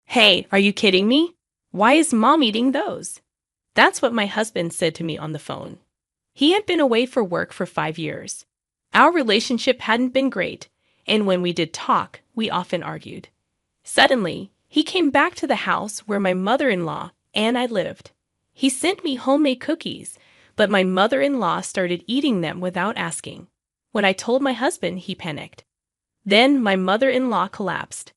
Hey, are you kidding me? Why is mom eating those? That's what my husband said to me on the phone. He had been away for work for 5 years. Our relationship hadn't been great, and when we did talk, we often argued. Suddenly, he came back to the house where my mother-in-law and I lived. He sent me homemade cookies, but my mother-in-law started eating them without asking. When I told my husband, he panicked. Then my mother-in-law collapsed.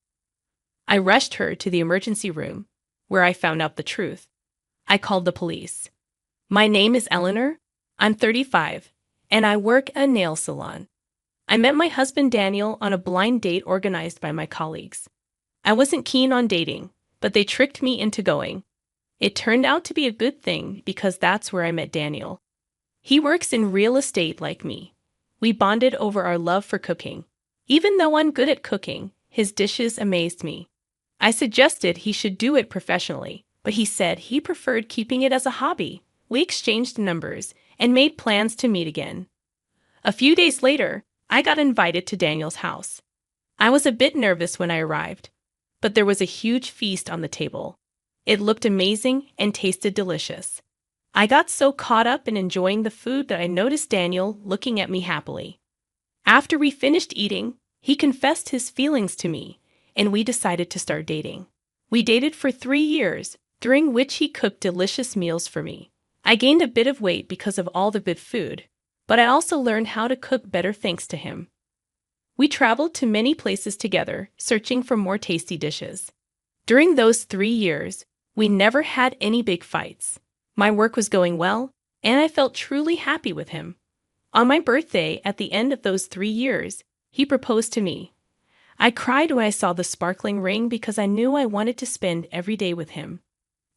I rushed her to the emergency room, where I found out the truth. I called the police. My name is Eleanor. I'm 35, and I work at a nail salon. I met my husband Daniel on a blind date organized by my colleagues. I wasn't keen on dating, but they tricked me into going. It turned out to be a good thing because that's where I met Daniel. He works in real estate like me. We bonded over our love for cooking. Even though I'm good at cooking, his dishes amazed me. I suggested he should do it professionally, but he said he preferred keeping it as a hobby. We exchanged numbers and made plans to meet again. A few days later, I got invited to Daniel's house. I was a bit nervous when I arrived, but there was a huge feast on the table. It looked amazing and tasted delicious. I got so caught up in enjoying the food that I noticed Daniel looking at me happily. After we finished eating, he confessed his feelings to me, and we decided to start dating. We dated for 3 years, during which he cooked delicious meals for me. I gained a bit of weight because of all the good food, but I also learned how to cook better thanks to him. We traveled to many places together, searching for more tasty dishes. During those 3 years, we never had any big fights. My work was going well, and I felt truly happy with him. On my birthday, at the end of those 3 years, he proposed to me. I cried when I saw the sparkling ring because I knew I wanted to spend every day with him.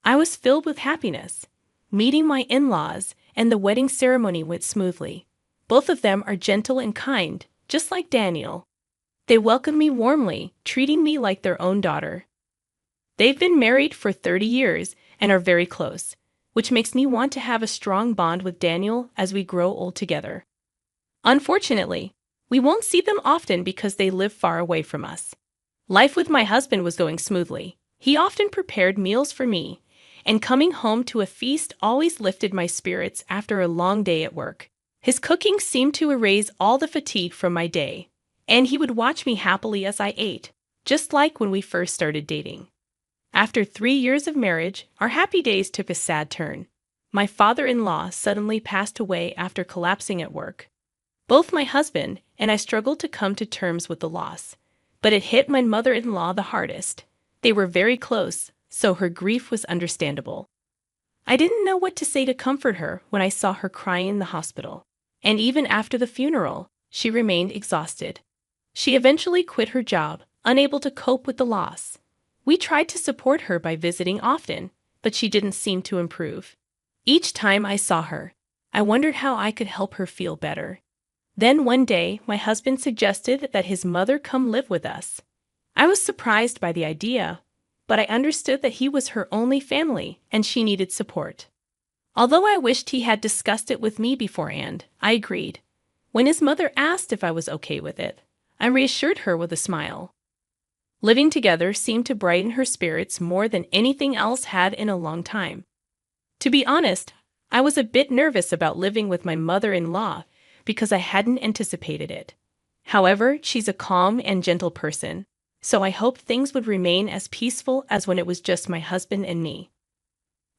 I was filled with happiness. Meeting my in-laws and the wedding ceremony went smoothly. Both of them are gentle and kind, just like Daniel. They welcomed me warmly, treating me like their own daughter. They've been married for 30 years and are very close, which makes me want to have a strong bond with Daniel as we grow old together. Unfortunately, we won't see them often because they live far away from us. Life with my husband was going smoothly. He often prepared meals for me, and coming home to a feast always lifted my spirits after a long day at work. His cooking seemed to erase all the fatigue from my day, and he would watch me happily as I ate, just like when we first started dating. After 3 years of marriage, our happy days took a sad turn. My father-in-law suddenly passed away after collapsing at work. Both my husband and I struggled to come to terms with the loss, but it hit my mother-in-law the hardest. They were very close, so her grief was understandable. I didn't know what to say to comfort her when I saw her crying in the hospital, and even after the funeral, she remained exhausted. She eventually quit her job, unable to cope with the loss. We tried to support her by visiting often, but she didn't seem to improve. Each time I saw her, I wondered how I could help her feel better. Then one day, my husband suggested that his mother come live with us. I was surprised by the idea, but I understood that he was her only family and she needed support. Although I wished he had discussed it with me beforehand, I agreed. When his mother asked if I was okay with it, I reassured her with a smile. Living together seemed to brighten her spirits more than anything else had in a long time. To be honest, I was a bit nervous about living with my mother-in-law because I hadn't anticipated it. However, she's a calm and gentle person, so I hoped things would remain as peaceful as when it was just my husband and me.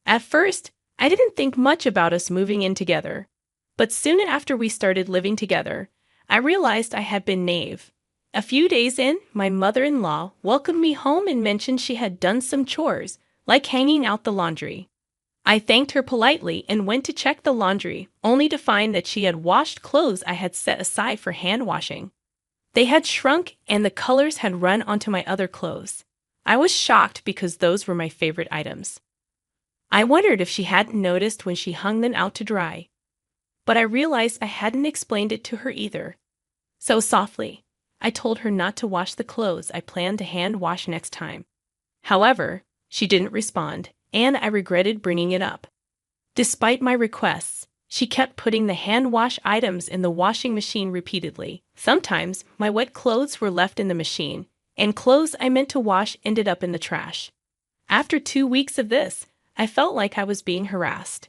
At first, I didn't think much about us moving in together, but soon after we started living together, I realized I had been naive. A few days in, my mother-in-law welcomed me home and mentioned she had done some chores, like hanging out the laundry. I thanked her politely and went to check the laundry, only to find that she had washed clothes I had set aside for hand washing. They had shrunk and the colors had run onto my other clothes. I was shocked because those were my favorite items. I wondered if she hadn't noticed when she hung them out to dry. But I realized I hadn't explained it to her either. So softly, I told her not to wash the clothes I planned to hand wash next time. However, she didn't respond, and I regretted bringing it up. Despite my requests, she kept putting the hand wash items in the washing machine repeatedly. Sometimes, my wet clothes were left in the machine, and clothes I meant to wash ended up in the trash. After 2 weeks of this, I felt like I was being harassed.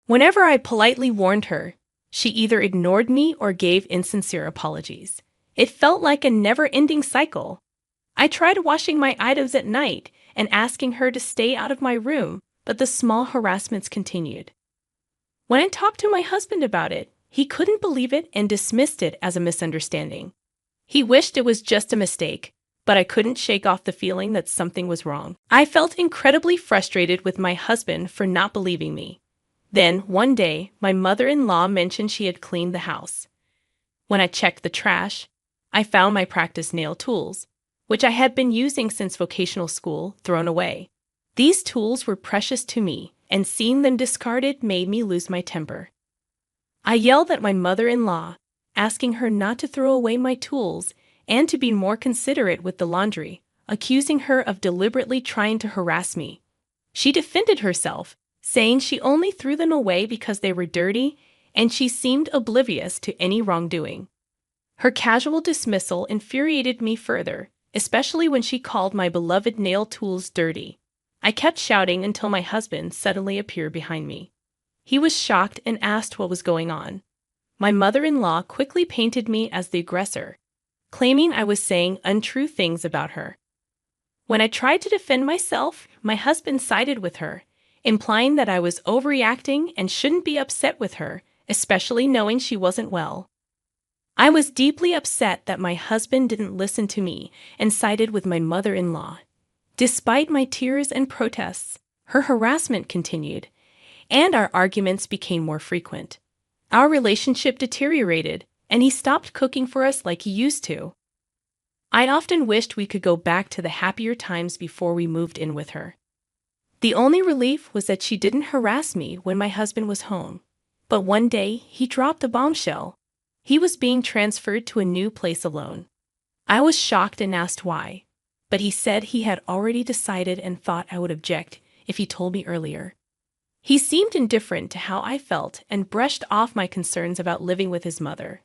Whenever I politely warned her, she either ignored me or gave insincere apologies. It felt like a never-ending cycle. I tried washing my items at night and asking her to stay out of my room, but the small harassments continued. When I talked to my husband about it, he couldn't believe it and dismissed it as a misunderstanding. He wished it was just a mistake, but I couldn't shake off the feeling that something was wrong. I felt incredibly frustrated with my husband for not believing me. Then, one day, my mother-in-law mentioned she had cleaned the house. When I checked the trash, I found my practice nail tools, which I had been using since vocational school, thrown away. These tools were precious to me, and seeing them discarded made me lose my temper. I yelled at my mother-in-law, asking her not to throw away my tools and to be more considerate with the laundry, accusing her of deliberately trying to harass me. She defended herself, saying she only threw them away because they were dirty and she seemed oblivious to any wrongdoing. Her casual dismissal infuriated me further, especially when she called my beloved nail tools dirty. I kept shouting until my husband suddenly appeared behind me. He was shocked and asked what was going on. My mother-in-law quickly painted me as the aggressor, claiming I was saying untrue things about her. When I tried to defend myself, my husband sided with her, implying that I was overreacting and shouldn't be upset with her, especially knowing she wasn't well. I was deeply upset that my husband didn't listen to me and sided with my mother-in-law. Despite my tears and protests, her harassment continued, and our arguments became more frequent. Our relationship deteriorated, and he stopped cooking for us like he used to. I often wished we could go back to the happier times before we moved in with her. The only relief was that she didn't harass me when my husband was home. But one day, he dropped a bombshell. He was being transferred to a new place alone. I was shocked and asked why, but he said he had already decided and thought I would object if he told me earlier. He seemed indifferent to how I felt and brushed off my concerns about living with his mother.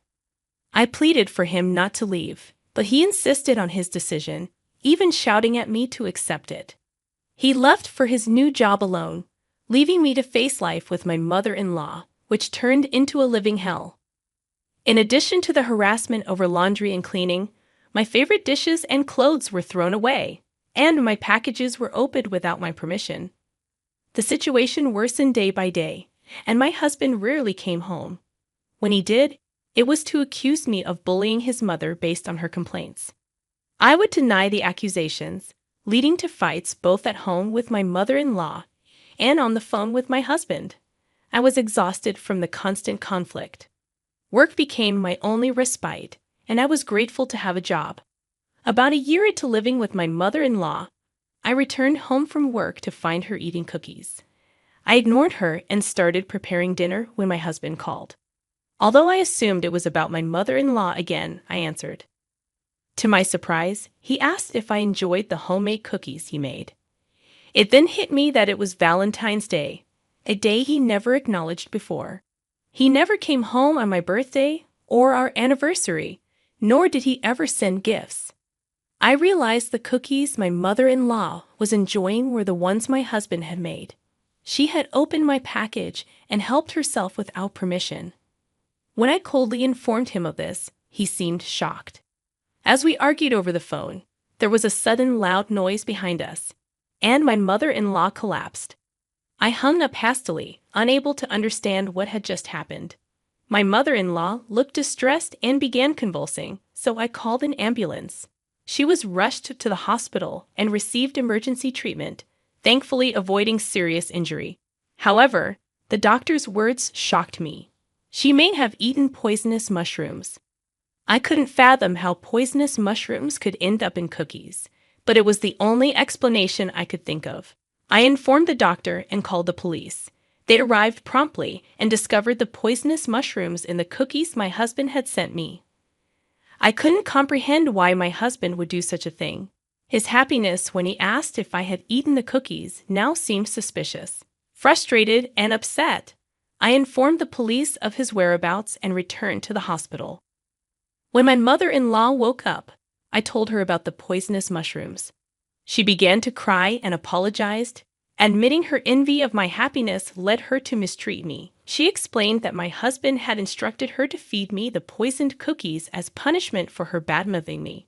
I pleaded for him not to leave, but he insisted on his decision, even shouting at me to accept it. He left for his new job alone, leaving me to face life with my mother-in-law, which turned into a living hell. In addition to the harassment over laundry and cleaning, my favorite dishes and clothes were thrown away, and my packages were opened without my permission. The situation worsened day by day, and my husband rarely came home. When he did, it was to accuse me of bullying his mother based on her complaints. I would deny the accusations, leading to fights both at home with my mother-in-law and on the phone with my husband. I was exhausted from the constant conflict. Work became my only respite, and I was grateful to have a job. About a year into living with my mother-in-law, I returned home from work to find her eating cookies. I ignored her and started preparing dinner when my husband called. Although I assumed it was about my mother-in-law again, I answered. To my surprise, he asked if I enjoyed the homemade cookies he made. It then hit me that it was Valentine's Day, a day he never acknowledged before. He never came home on my birthday or our anniversary, nor did he ever send gifts. I realized the cookies my mother-in-law was enjoying were the ones my husband had made. She had opened my package and helped herself without permission. When I coldly informed him of this, he seemed shocked. As we argued over the phone, there was a sudden loud noise behind us, and my mother-in-law collapsed. I hung up hastily, unable to understand what had just happened. My mother-in-law looked distressed and began convulsing, so I called an ambulance. She was rushed to the hospital and received emergency treatment, thankfully avoiding serious injury. However, the doctor's words shocked me. She may have eaten poisonous mushrooms. I couldn't fathom how poisonous mushrooms could end up in cookies, but it was the only explanation I could think of. I informed the doctor and called the police. They arrived promptly and discovered the poisonous mushrooms in the cookies my husband had sent me. I couldn't comprehend why my husband would do such a thing. His happiness when he asked if I had eaten the cookies now seemed suspicious. Frustrated and upset, I informed the police of his whereabouts and returned to the hospital. When my mother-in-law woke up, I told her about the poisonous mushrooms. She began to cry and apologized, admitting her envy of my happiness led her to mistreat me. She explained that my husband had instructed her to feed me the poisoned cookies as punishment for her bad-mouthing me.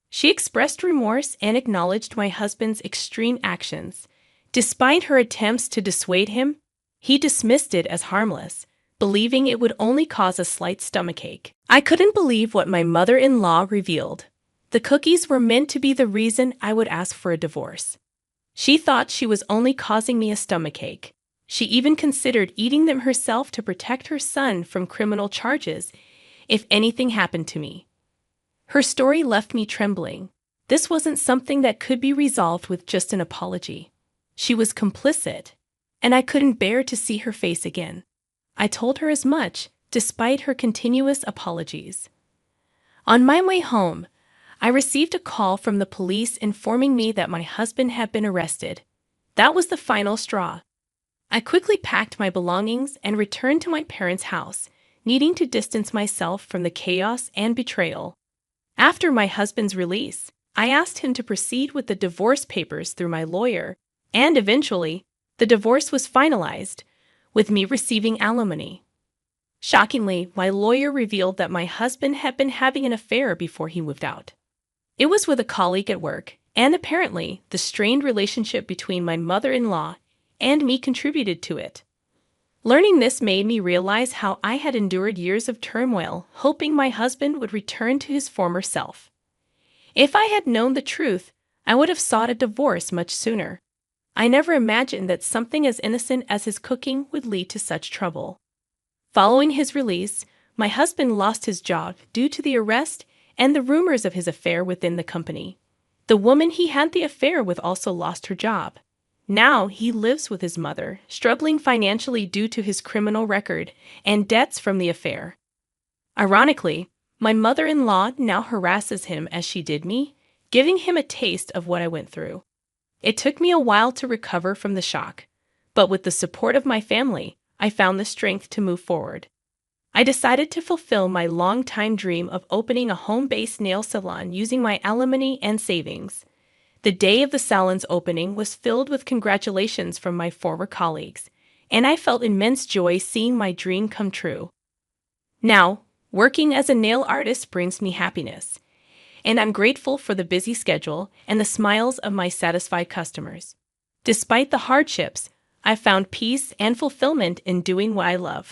She expressed remorse and acknowledged my husband's extreme actions. Despite her attempts to dissuade him, he dismissed it as harmless, believing it would only cause a slight stomachache. I couldn't believe what my mother-in-law revealed. The cookies were meant to be the reason I would ask for a divorce. She thought she was only causing me a stomachache. She even considered eating them herself to protect her son from criminal charges if anything happened to me. Her story left me trembling. This wasn't something that could be resolved with just an apology. She was complicit, and I couldn't bear to see her face again. I told her as much, despite her continuous apologies. On my way home, I received a call from the police informing me that my husband had been arrested. That was the final straw. I quickly packed my belongings and returned to my parents' house, needing to distance myself from the chaos and betrayal. After my husband's release, I asked him to proceed with the divorce papers through my lawyer, and eventually, the divorce was finalized, with me receiving alimony. Shockingly, my lawyer revealed that my husband had been having an affair before he moved out. It was with a colleague at work, and apparently, the strained relationship between my mother-in-law and me contributed to it. Learning this made me realize how I had endured years of turmoil, hoping my husband would return to his former self. If I had known the truth, I would have sought a divorce much sooner. I never imagined that something as innocent as his cooking would lead to such trouble. Following his release, my husband lost his job due to the arrest and the rumors of his affair within the company. The woman he had the affair with also lost her job. Now he lives with his mother, struggling financially due to his criminal record and debts from the affair. Ironically, my mother-in-law now harasses him as she did me, giving him a taste of what I went through. It took me a while to recover from the shock, but with the support of my family, I found the strength to move forward. I decided to fulfill my long-time dream of opening a home-based nail salon using my alimony and savings. The day of the salon's opening was filled with congratulations from my former colleagues, and I felt immense joy seeing my dream come true. Now, working as a nail artist brings me happiness, and I'm grateful for the busy schedule and the smiles of my satisfied customers. Despite the hardships, I found peace and fulfillment in doing what I love.